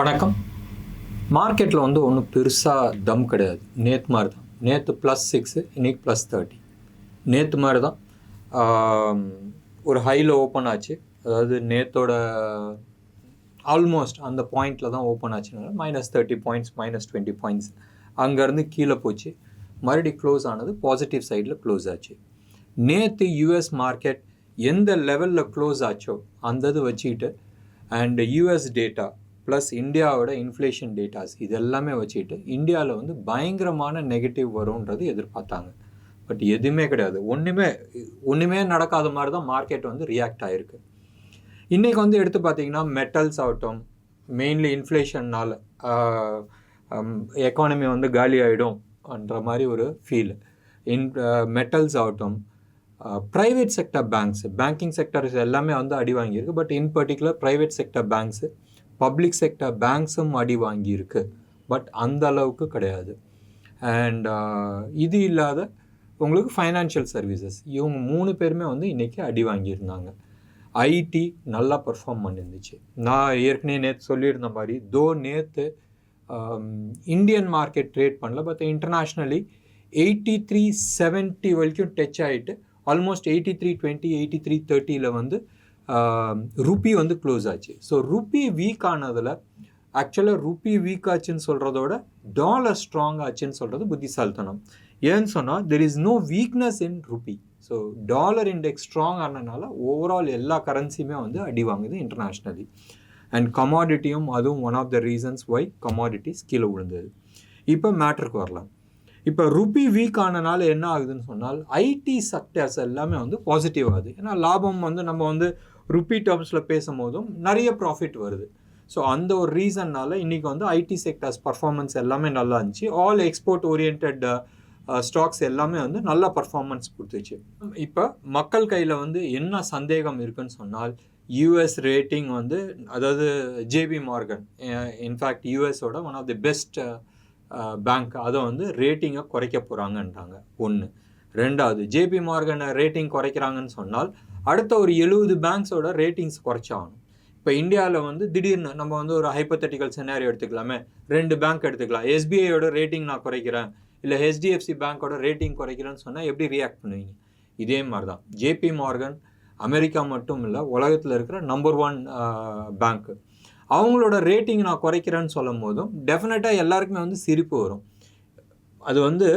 வணக்கம். மார்க்கெட்டில் வந்து ஒன்றும் பெருசாக தம் கிடையாது. நேற்று மாதிரி தான். நேற்று +6 இன்றைக்கி +30. நேற்று மாதிரி தான் ஒரு ஹையில் ஓப்பன் ஆச்சு. அதாவது நேற்றோட ஆல்மோஸ்ட் அந்த பாயிண்டில் தான் ஓப்பன் ஆச்சுனால -30 பாயிண்ட்ஸ் -20 பாயிண்ட்ஸ் அங்கேருந்து கீழே போச்சு. மறுபடியும் க்ளோஸ் ஆனது பாசிட்டிவ் சைடில் க்ளோஸ் ஆச்சு. நேற்று யூஎஸ் மார்க்கெட் எந்த லெவலில் க்ளோஸ் ஆச்சோ அந்த இது வச்சுக்கிட்டு அண்ட் யூஎஸ் டேட்டா ப்ளஸ் இந்தியாவோட இன்ஃப்ளேஷன் டேட்டாஸ் இது எல்லாமே வச்சுக்கிட்டு இந்தியாவில் வந்து பயங்கரமான நெகட்டிவ் வரும்ன்றது எதிர்பார்த்தாங்க. பட் எதுவுமே கிடையாது. ஒன்றுமே நடக்காத மாதிரி தான் மார்க்கெட் வந்து ரியாக்ட் ஆகிருக்கு. இன்றைக்கி வந்து எடுத்து பார்த்திங்கன்னா மெட்டல்ஸ் ஆகட்டும், மெயின்லி இன்ஃப்ளேஷன்னால் எக்கானமி வந்து காலி ஆகிடும்ன்ற மாதிரி ஒரு ஃபீல். மெட்டல்ஸ் ஆகட்டும், private sector banks, banking sectors எல்லாமே வந்து அடி வாங்கியிருக்கு. But in particular private sector banks, public sector பேங்க்ஸும் அடி வாங்கியிருக்கு. பட் அந்த அளவுக்கு கிடையாது. அண்ட் இது இல்லாத உங்களுக்கு ஃபைனான்ஷியல் சர்வீசஸ், இவங்க 3 பேருமே வந்து இன்றைக்கி அடி வாங்கியிருந்தாங்க. ஐடி நல்லா பர்ஃபார்ம் பண்ணியிருந்துச்சு. நான் ஏற்கனவே நேற்று சொல்லியிருந்த மாதிரி நேற்று இந்தியன் மார்க்கெட் ட்ரேட் பண்ணல. பட் இன்டர்நேஷ்னலி 83.70 வரைக்கும் டச் ஆகிட்டு ஆல்மோஸ்ட் 83.20 83.30 வந்து ருப்பி வந்து க்ளோஸ் ஆச்சு. ஸோ ருப்பி வீக் ஆனதில் ஆக்சுவலாக ருப்பி வீக் ஆச்சுன்னு சொல்கிறதோட டாலர் ஸ்ட்ராங் ஆச்சுன்னு சொல்கிறது புத்திசாலித்தனம். ஏன்னு சொன்னால் there is no weakness in rupee. So dollar index strong ஆனதுனால ஓவரால் எல்லா கரன்சியுமே வந்து அடி வாங்குது இன்டர்நேஷ்னலி. அண்ட் கமாடிட்டியும் அதுவும் one of the reasons why commodities கீழே விழுந்தது. இப்போ மேட்ருக்கு வரலாம். இப்போ ருப்பி வீக் ஆனனால என்ன ஆகுதுன்னு சொன்னால் ஐடி செக்டர்ஸ் எல்லாமே வந்து பாசிட்டிவ் ஆகுது. ஏன்னா லாபம் வந்து நம்ம வந்து ருப்பி டேர்ம்ஸில் பேசும்போதும் நிறைய ப்ராஃபிட் வருது. ஸோ அந்த ஒரு ரீசன்னால் இன்றைக்கி வந்து ஐடி செக்டர்ஸ் பர்ஃபார்மன்ஸ் எல்லாமே நல்லா இருந்துச்சு. ஆல் எக்ஸ்போர்ட் ஓரியன்ட் ஸ்டாக்ஸ் எல்லாமே வந்து நல்ல பர்ஃபார்மன்ஸ் கொடுத்துச்சு. இப்போ மக்கள் கையில் வந்து என்ன சந்தேகம் இருக்குன்னு சொன்னால் யூஎஸ் ரேட்டிங் வந்து, அதாவது ஜேபி மார்கன், இன்ஃபேக்ட் யூஎஸோட one of the best bank, அதை வந்து ரேட்டிங்கை குறைக்க போகிறாங்கன்றாங்க. ஒன்று. ரெண்டாவது, ஜேபி மார்கனை ரேட்டிங் குறைக்கிறாங்கன்னு சொன்னால் அடுத்த ஒரு 70 பேங்க்ஸோட ரேட்டிங்ஸ் குறைச்சாகணும். இப்போ இந்தியாவில் வந்து திடீர்னு நம்ம வந்து ஒரு ஹைப்போதெட்டிக்கல் சினாரியோ எடுத்துக்கலாமே, 2 பேங்க் எடுத்துக்கலாம். எஸ்பிஐயோட ரேட்டிங் நான் குறைக்கிறேன், இல்லை ஹெச்டிஎஃப்சி பேங்க்கோட ரேட்டிங் குறைக்கிறேன்னு சொன்னால் எப்படி ரியாக்ட் பண்ணுவீங்க? இதே மாதிரி தான் ஜேபி மார்கன் அமெரிக்கா மட்டும் இல்லை, உலகத்தில் இருக்கிற நம்பர் 1 பேங்க்கு. அவங்களோட ரேட்டிங் நான் குறைக்கிறேன்னு சொல்லும் போதும் டெஃபினட்டாக எல்லாருக்குமே வந்து சிரிப்பு வரும். அது வந்து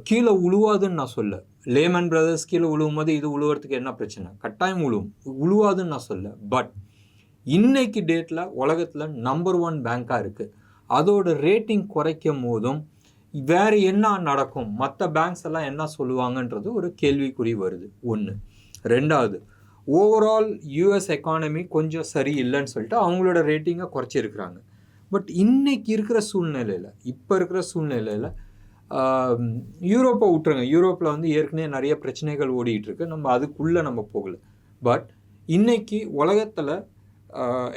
கீழே உழுவாதுன்னு நான் சொல்ல. லேமன் பிரதர்ஸ் கீழே உழுவும் போது இது உழுவுறதுக்கு என்ன பிரச்சனை? கட்டாயம் உழுவாதுன்னு நான் சொல்ல. பட் இன்னைக்கு டேட்டில் உலகத்தில் நம்பர் 1 பேங்காக இருக்குது. அதோட ரேட்டிங் குறைக்கும் போதும் வேறு என்ன நடக்கும், மற்ற பேங்க்ஸ் எல்லாம் என்ன சொல்லுவாங்கன்றது ஒரு கேள்விக்குறி வருது. ஒன்று. ரெண்டாவது, ஓவரால் யூஎஸ் எக்கானமி கொஞ்சம் சரி இல்லைன்னு சொல்லிட்டு அவங்களோட ரேட்டிங்கை குறைச்சிருக்கிறாங்க. பட் இன்னைக்கு இருக்கிற சூழ்நிலையில், இப்போ இருக்கிற சூழ்நிலையில் யூரோப்பை விட்டுருங்க. யூரோப்பில் வந்து ஏற்கனவே நிறைய பிரச்சனைகள் ஓடிட்டுருக்கு. நம்ம அதுக்குள்ளே நம்ம போகலை. பட் இன்னைக்கு உலகத்தில்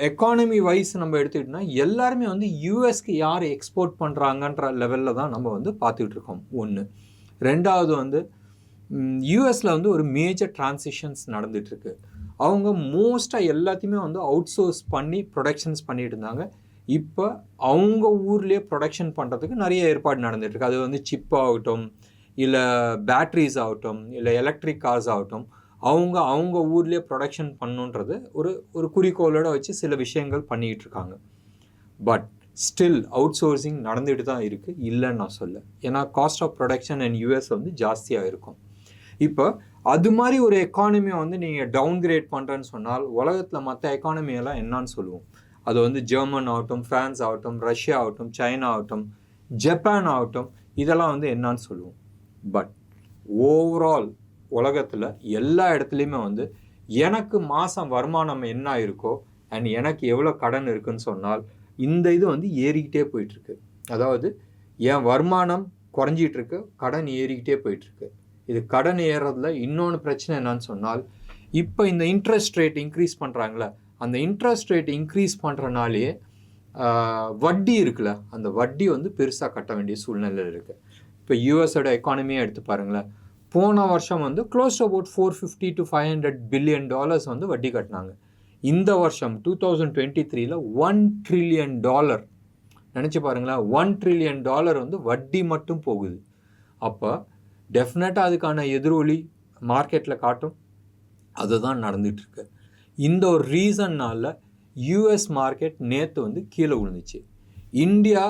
எக்கானமி வைஸ் நம்ம எடுத்துக்கிட்டோம்னா எல்லாருமே வந்து யூஎஸ்க்கு யார் எக்ஸ்போர்ட் பண்ணுறாங்கன்ற லெவலில் தான் நம்ம வந்து பார்த்துக்கிட்டு இருக்கோம். ஒன்று. ரெண்டாவது வந்து யூஎஸில் வந்து ஒரு மேஜர் டிரான்சிஷன்ஸ் நடந்துகிட்ருக்கு. அவங்க மோஸ்ட்டாக எல்லாத்தையுமே வந்து அவுட் சோர்ஸ் பண்ணி ப்ரொடக்ஷன்ஸ் பண்ணிட்டு இருந்தாங்க. இப்போ அவங்க ஊர்லேயே ப்ரொடக்ஷன் பண்ணுறதுக்கு நிறைய ஏற்பாடு நடந்துகிட்ருக்கு. அது வந்து சிப் ஆகட்டும், இல்லை பேட்ரிஸ் ஆகட்டும், இல்லை எலக்ட்ரிக் கார்ஸ் ஆகட்டும், அவங்க ஊர்லேயே ப்ரொடக்ஷன் பண்ணுன்றது ஒரு குறிக்கோளோடு வச்சு சில விஷயங்கள் பண்ணிக்கிட்டு இருக்காங்க. பட் ஸ்டில் அவுட் சோர்சிங் நடந்துகிட்டு தான் இருக்குது, இல்லைன்னு நான் சொல்ல. ஏன்னா cost of production and US வந்து ஜாஸ்தியாக இருக்கும். இப்போ அது மாதிரி ஒரு எக்கானமியை வந்து நீங்கள் டவுன்கிரேட் பண்ணுறேன்னு சொன்னால் உலகத்தில் மற்ற எக்கானமியெல்லாம் என்னான்னு சொல்லுவோம். அது வந்து ஜெர்மன் ஆகட்டும், ஃப்ரான்ஸ் ஆகட்டும், ரஷ்யா ஆகட்டும், சைனா ஆகட்டும், ஜப்பான் ஆகட்டும், இதெல்லாம் வந்து என்னான்னு சொல்லுவோம். பட் ஓவரால் உலகத்தில் எல்லா இடத்துலையுமே வந்து எனக்கு மாதம் வருமானம் என்ன இருக்கோ அண்ட் எனக்கு எவ்வளோ கடன் இருக்குன்னு சொன்னால் இந்த இது வந்து ஏறிக்கிட்டே போயிட்டுருக்கு. அதாவது என் வருமானம் குறைஞ்சிட்ருக்கு, கடன் ஏறிக்கிட்டே போயிட்டுருக்கு. இது கடன் ஏறுறதுல இன்னொன்று பிரச்சனை என்னன்னு சொன்னால், இப்போ இந்த இன்ட்ரெஸ்ட் ரேட் இன்க்ரீஸ் பண்ணுறாங்களே, அந்த இன்ட்ரெஸ்ட் ரேட் இன்க்ரீஸ் பண்ணுறனாலே வட்டி இருக்குல்ல, அந்த வட்டி வந்து பெருசாக கட்ட வேண்டிய சூழ்நிலையில் இருக்குது. இப்போ யூஎஸோட எக்கானமியை எடுத்து பாருங்களேன். போன வருஷம் வந்து க்ளோஸ் அபவுட் $450 to $500 billion வந்து வட்டி கட்டினாங்க. இந்த வருஷம் 2023ல $1 trillion நினச்சி பாருங்களேன், $1 trillion வந்து வட்டி மட்டும் போகுது. அப்போ டெஃபினட்டாக அதுக்கான எதிரொலி மார்க்கெட்டில் காட்டும். அதுதான் நடந்துகிட்ருக்கு. இந்த ஒரு ரீசன்னால் யூஎஸ் மார்க்கெட் நேற்று வந்து கீழே விழுந்துச்சு. இந்தியா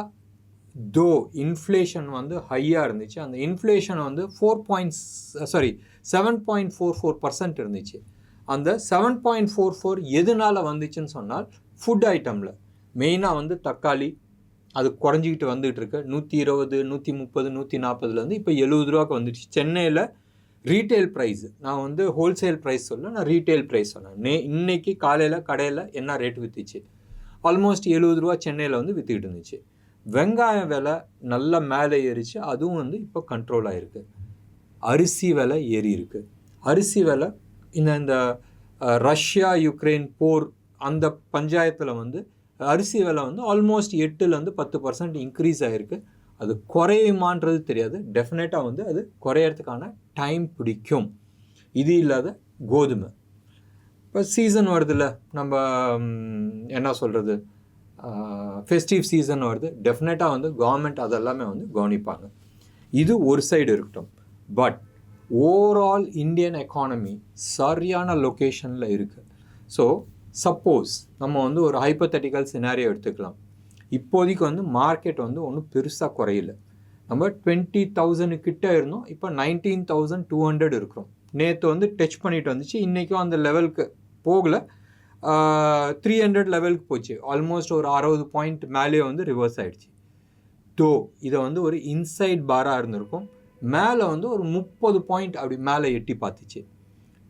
தோ இன்ஃப்ளேஷன் வந்து ஹையாக இருந்துச்சு. அந்த இன்ஃப்ளேஷன் வந்து 7.44% இருந்துச்சு. அந்த 7.44 எதனால் வந்துச்சுன்னு சொன்னால் ஃபுட் ஐட்டமில் மெயினாக வந்து தக்காளி அது குறைஞ்சிக்கிட்டு வந்துகிட்டு இருக்கு. 120, 130, 140 இப்போ $70 வந்துடுச்சு. சென்னையில் ரீட்டைல் ப்ரைஸ், நான் வந்து ஹோல்சேல் ப்ரைஸ் சொல்ல, நான் ரீட்டைல் ப்ரைஸ் சொன்னேன். இன்னைக்கு காலையில் கடையில் என்ன ரேட் விற்றுச்சு, ஆல்மோஸ்ட் $70 சென்னையில் வந்து விற்றுக்கிட்டு இருந்துச்சு. வெங்காயம் விலை நல்லா மேலே ஏறிச்சு, அதுவும் வந்து இப்போ கண்ட்ரோல் ஆகிருக்கு. அரிசி விலை ஏறி இருக்கு. அரிசி விலை இந்த ரஷ்யா யுக்ரைன் போர் அந்த பஞ்சாயத்தில் வந்து அரிசி விலை வந்து ஆல்மோஸ்ட் 8-10% இன்க்ரீஸ் ஆகிருக்கு. அது குறையுமான்றது தெரியாது. டெஃபினட்டாக வந்து அது குறையறதுக்கான டைம் பிடிக்கும். இது இல்லாத கோதுமை இப்போ சீசன் வருதுல்ல, நம்ம என்ன சொல்கிறது, ஃபெஸ்டிவ் சீசன் வருது. டெஃபினட்டாக வந்து கவர்மெண்ட் அதெல்லாமே வந்து கவனிப்பாங்க. இது ஒரு சைடு இருக்கட்டும். பட் ஓவரால் இந்தியன் எக்கானமி சரியான லொக்கேஷனில் இருக்குது. ஸோ சப்போஸ் நம்ம வந்து ஒரு ஹைப்போதெட்டிக்கல் சினாரியோ எடுத்துக்கலாம். இப்போதைக்கு வந்து மார்க்கெட் வந்து ஒன்றும் பெருசாக குறையில. நம்ம 20,000 கிட்ட இருந்தோம், இப்போ 19,200 இருக்கிறோம். நேற்று வந்து டச் பண்ணிட்டு வந்துச்சு, இன்றைக்கும் அந்த லெவலுக்கு போகலை. 300 லெவலுக்கு போச்சு. ஆல்மோஸ்ட் ஒரு 60 பாயிண்ட் மேலே வந்து ரிவர்ஸ் ஆகிடுச்சு. தோ இதை வந்து ஒரு இன்சைட் பாராக இருந்திருக்கும். மேலே வந்து ஒரு 30 பாயிண்ட் அப்படி மேலே எட்டி பார்த்துச்சு.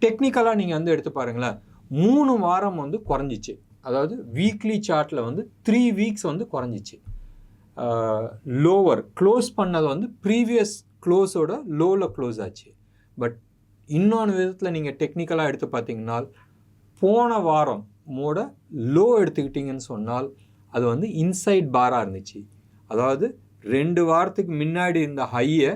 டெக்னிக்கலாக நீங்கள் வந்து எடுத்து பாருங்களேன், 3 வாரம் வந்து குறைஞ்சிச்சு. அதாவது வீக்லி சார்ட்டில் வந்து 3 வீக்ஸ் வந்து குறைஞ்சிச்சு. லோவர் க்ளோஸ் பண்ணது வந்து ப்ரீவியஸ் க்ளோஸோட லோவில் க்ளோஸ் ஆச்சு. பட் இன்னொன்று விதத்தில் நீங்கள் டெக்னிக்கலாக எடுத்து பார்த்தீங்கன்னா, போன வாரம் மோட லோ எடுத்துக்கிட்டிங்கன்னு சொன்னால் அது வந்து இன்சைட் பாராக இருந்துச்சு. அதாவது 2 வாரத்துக்கு முன்னாடி இருந்த ஹையை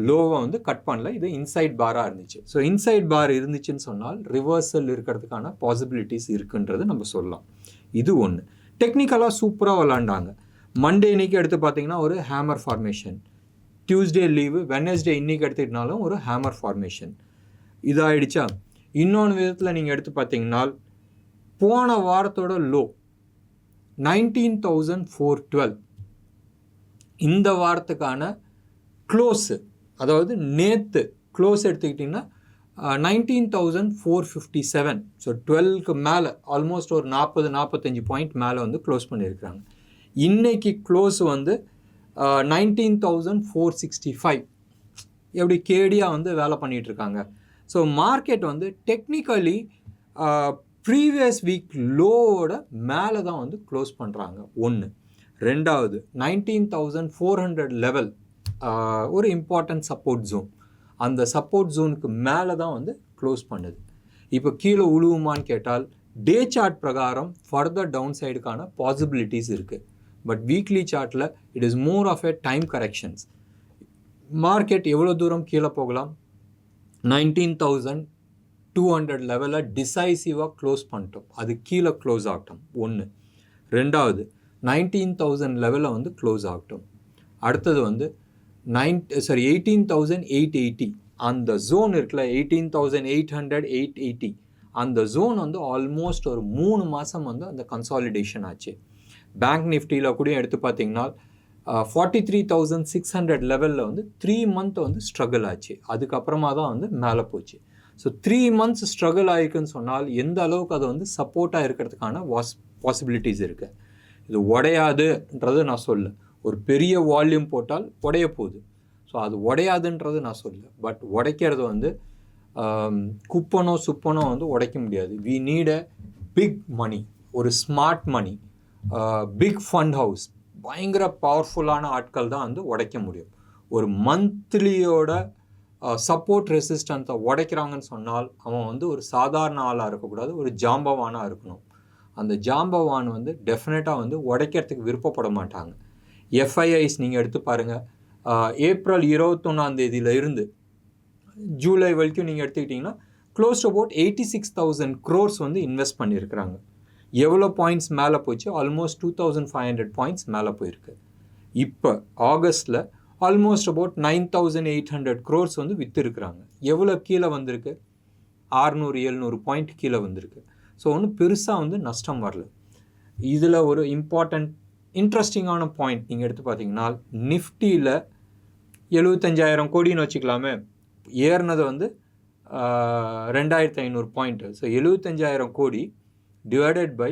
லோவை வந்து கட் பண்ணல, இது இன்சைட் பாராக இருந்துச்சு. ஸோ இன்சைட் பார் இருந்துச்சுன்னு சொன்னால் ரிவர்சல் இருக்கிறதுக்கான பாசிபிலிட்டிஸ் இருக்குன்றது நம்ம சொல்லலாம். இது ஒன்று. டெக்னிக்கலாக சூப்பராக விளாண்டாங்க. மண்டே இன்றைக்கி எடுத்து பார்த்தீங்கன்னா ஒரு hammer formation, Tuesday leave, Wednesday இன்றைக்கி எடுத்துக்கிட்டாலும் ஒரு ஹேமர் ஃபார்மேஷன் இதாகிடுச்சா. இன்னொன்று விதத்தில் நீங்கள் எடுத்து பார்த்தீங்கன்னா போன வாரத்தோட லோ 19,412, இந்த வாரத்துக்கான க்ளோஸு, அதாவது நேற்று க்ளோஸ் எடுத்துக்கிட்டிங்கன்னா 19,457. ஸோ 12க்கு மேலே ஆல்மோஸ்ட் ஒரு 40-45 பாயிண்ட் மேலே வந்து க்ளோஸ் பண்ணியிருக்கிறாங்க. இன்றைக்கி க்ளோஸ் வந்து 19,465. எப்படி கேடியாக வந்து வேலை பண்ணிகிட்ருக்காங்க. ஸோ மார்க்கெட் வந்து டெக்னிக்கலி ப்ரீவியஸ் வீக் லோவோட மேலே தான் வந்து க்ளோஸ் பண்ணுறாங்க. ஒன்று. ரெண்டாவது 19,400 லெவல் ஒரு இம்பார்ட்டன்ட் சப்போர்ட் ஜோன். அந்த சப்போர்ட் ஜோனுக்கு மேலே தான் வந்து க்ளோஸ் பண்ணுது. இப்போ கீழே உழுவுமான்னு கேட்டால் டே சார்ட் பிரகாரம் ஃபர்தர் டவுன் சைடுக்கான பாசிபிலிட்டிஸ் இருக்குது. பட் வீக்லி சார்ட்டில் it is more of a time corrections. Market எவ்வளோ தூரம் கீழே போகலாம், 19,200 லெவலில் டிசைசிவாக க்ளோஸ் பண்ணிட்டோம், அது கீழே க்ளோஸ் ஆகட்டும். ஒன்று. ரெண்டாவது 19,000 லெவலில் வந்து க்ளோஸ் ஆகட்டும். அடுத்தது வந்து 18,880 அந்த ஜோன் இருக்குல்ல, 18,800 880 அந்த ஜோன் வந்து ஆல்மோஸ்ட் ஒரு 3 மாதம் வந்து அந்த கன்சாலிடேஷன் ஆச்சு. பேங்க் நிஃப்டியில் கூட எடுத்து பார்த்தீங்கன்னா 43,600 லெவலில் வந்து 3 மந்த் வந்து ஸ்ட்ரகிள் ஆச்சு. அதுக்கப்புறமா தான் வந்து மேலே போச்சு. ஸோ 3 மந்த்ஸ் ஸ்ட்ரகிள் ஆகிருக்குன்னு சொன்னால் எந்த அளவுக்கு அது வந்து சப்போர்ட்டாக இருக்கிறதுக்கான பாசிபிலிட்டிஸ் இருக்குது. இது உடையாதுன்றது நான் சொல்ல, ஒரு பெரிய வால்யூம் போட்டால் உடைய போகுது. ஸோ அது உடையாதுன்றது நான் சொல்ல. பட் உடைக்கிறது வந்து குப்பனோ சுப்பனோ வந்து உடைக்க முடியாது. We need a big money, ஒரு smart money, big fund house, பயங்கர பவர்ஃபுல்லான ஆட்கள் தான் வந்து உடைக்க முடியும். ஒரு மந்த்லியோட சப்போர்ட் ரெசிஸ்டன்ஸை உடைக்கிறாங்கன்னு சொன்னால் அவன் வந்து ஒரு சாதாரண ஆளாக இருக்கக்கூடாது, ஒரு ஜாம்பவானாக இருக்கணும். அந்த ஜாம்பவான் வந்து டெஃபினட்டாக வந்து உடைக்கிறதுக்கு விருப்பப்பட மாட்டாங்க. எஃப்ஐஐஸ் நீங்கள் எடுத்து பாருங்கள், ஏப்ரல் 21 இருந்து ஜூலை வரைக்கும் நீங்கள் எடுத்துக்கிட்டிங்கன்னா க்ளோஸ் டு அபவுட் 86,000 crores வந்து இன்வெஸ்ட் பண்ணியிருக்கிறாங்க. எவ்வளோ பாயிண்ட்ஸ் மேலே போச்சு? ஆல்மோஸ்ட் 2,500 பாயிண்ட்ஸ் மேலே போயிருக்கு. இப்போ ஆகஸ்ட்டில் ஆல்மோஸ்ட் அபவுட் 9,800 crores வந்து விற்றுருக்குறாங்க. எவ்வளோ கீழே வந்திருக்கு? 600-700 பாயிண்ட் கீழே வந்திருக்கு. ஸோ ஒன்றும் பெருசாக வந்து நஷ்டம் வரல. இதில் ஒரு இம்பார்ட்டண்ட் இன்ட்ரெஸ்டிங்கான பாயிண்ட் நீங்கள் எடுத்து பார்த்தீங்கன்னா, நிஃப்டியில் 75,000 கோடின்னு வச்சுக்கலாமே, ஏறினது வந்து 2,500 பாயிண்ட்டு. ஸோ 75,000 கோடி டிவைடட் பை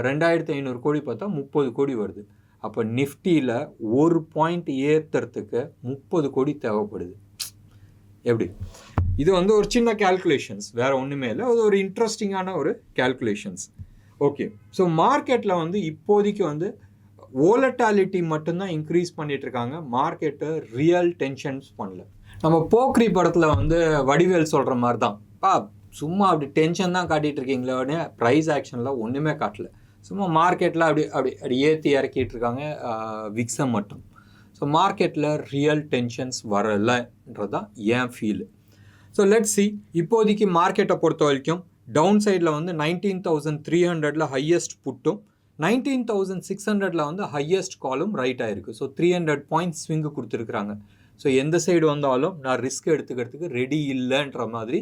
2,500 கோடி பார்த்தா 30 கோடி வருது. அப்போ நிஃப்டியில் ஒரு பாயிண்ட் ஏற்றுறதுக்கு 30 கோடி தேவைப்படுது. எப்படி? இது வந்து ஒரு சின்ன கேல்குலேஷன்ஸ், வேறு ஒன்றுமே இல்லை. அது ஒரு இன்ட்ரெஸ்டிங்கான ஒரு கேல்குலேஷன்ஸ். ஓகே, ஸோ மார்க்கெட்டில் வந்து இப்போதைக்கு வந்து வோலட்டாலிட்டி மட்டும்தான் இன்க்ரீஸ் பண்ணிகிட்ருக்காங்க. மார்க்கெட்டை ரியல் டென்ஷன்ஸ் பண்ணல. நம்ம போக்ரி படத்தில் வந்து வடிவேல் சொல்கிற மாதிரி தான், சும்மா அப்படி டென்ஷன் தான் காட்டிகிட்டு இருக்கீங்களே, ப்ரைஸ் ஆக்ஷனில் ஒன்றுமே காட்டல. சும்மா மார்க்கெட்டில் அப்படி ஏற்றி இறக்கிட்டு இருக்காங்க விக்ஸை மட்டும். ஸோ மார்க்கெட்டில் ரியல் டென்ஷன்ஸ் வரலைன்றது தான் ஏன் ஃபீல். So let's see. இப்போதைக்கு மார்க்கெட்டை பொறுத்த வரைக்கும் டவுன் சைடில் வந்து 19,300 ஹையஸ்ட் புட்டும் 19,600 வந்து ஹையஸ்ட் காலும் ரைட் ஆகிருக்கு. ஸோ 300 பாயிண்ட்ஸ் ஸ்விங்கு கொடுத்துருக்குறாங்க. ஸோ எந்த சைடு வந்தாலும் நான் ரிஸ்க் எடுத்துக்கிறதுக்கு ரெடி இல்லைன்ற மாதிரி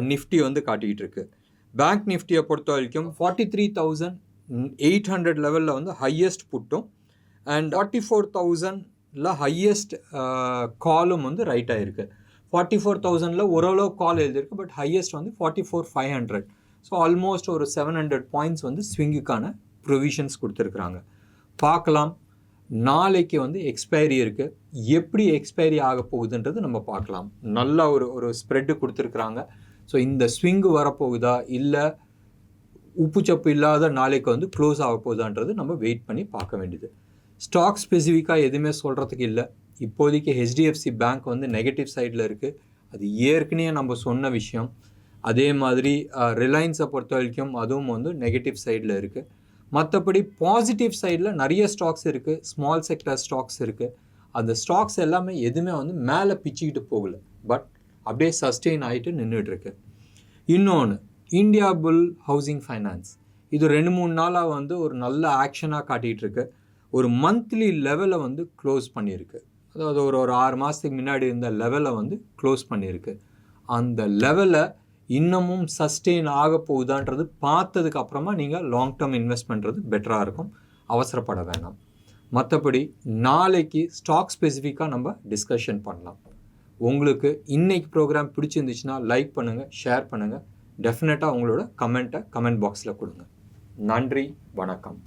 நிஃப்டி வந்து காட்டிகிட்டு இருக்கு. பேங்க் நிஃப்டியை பொறுத்த வரைக்கும் 43,800 லெவலில் வந்து ஹையஸ்ட் புட்டும் அண்ட் 44,000 ஹையஸ்ட் காலும் வந்து ரைட் ஆகிருக்கு. 44,000 ஓரளவு கால் எழுதியிருக்கு, பட் ஹையஸ்ட் வந்து 44,500. ஸோ ஆல்மோஸ்ட் ஒரு 700 பாயிண்ட்ஸ் வந்து ஸ்விங்குக்கான ப்ரொவிஷன்ஸ் கொடுத்துருக்குறாங்க. பார்க்கலாம். நாளைக்கு வந்து எக்ஸ்பைரி இருக்குது. எப்படி எக்ஸ்பைரி ஆக போகுதுன்றது நம்ம பார்க்கலாம். நல்ல ஒரு ஸ்ப்ரெட்டு கொடுத்துருக்குறாங்க. ஸோ இந்த ஸ்விங்கு வரப்போகுதா இல்லை உப்புச்சப்பு இல்லாத நாளைக்கு வந்து க்ளோஸ் ஆக போகுதான்றது நம்ம வெயிட் பண்ணி பார்க்க வேண்டியது. ஸ்டாக் ஸ்பெசிஃபிக்காக எதுவுமே சொல்கிறதுக்கு இல்லை. இப்போதைக்கு HDFC பேங்க் வந்து நெகட்டிவ் சைடில் இருக்குது. அது ஏற்கனவே நம்ம சொன்ன விஷயம். அதே மாதிரி ரிலையன்ஸை பொறுத்த வரைக்கும் அதுவும் வந்து நெகட்டிவ் சைடில் இருக்குது. மற்றபடி பாசிட்டிவ் சைடில் நிறைய ஸ்டாக்ஸ் இருக்குது, ஸ்மால் செக்டர் ஸ்டாக்ஸ் இருக்குது. அந்த ஸ்டாக்ஸ் எல்லாமே எதுவுமே வந்து மேலே பிச்சுக்கிட்டு போகலை, பட் அப்படியே சஸ்டெயின் ஆகிட்டு நின்றுட்டுருக்கு. இன்னொன்று, இந்தியா புல் ஹவுசிங் ஃபைனான்ஸ் இது 2-3 நாளாக வந்து ஒரு நல்ல ஆக்ஷனாக காட்டிகிட்டு இருக்கு. ஒரு மந்த்லி லெவலை வந்து க்ளோஸ் பண்ணியிருக்கு. அதாவது ஒரு 6 மாதத்துக்கு முன்னாடி இருந்த லெவலை வந்து க்ளோஸ் பண்ணியிருக்கு. அந்த லெவலை இன்னமும் சஸ்டெயின் ஆக போகுதான்றது பார்த்ததுக்கு அப்புறமா நீங்கள் லாங் டேர்ம் இன்வெஸ்ட் பண்ணுறது பெட்டராக இருக்கும். அவசரப்பட வேணாம். மற்றபடி நாளைக்கு ஸ்டாக் ஸ்பெசிஃபிக்காக நம்ம டிஸ்கஷன் பண்ணலாம். உங்களுக்கு இன்னைக்கு ப்ரோக்ராம் பிடிச்சிருந்துச்சுன்னா லைக் பண்ணுங்கள், ஷேர் பண்ணுங்கள். டெஃபினட்டாக உங்களோட கமெண்ட் பாக்ஸில் கொடுங்க. நன்றி, வணக்கம்.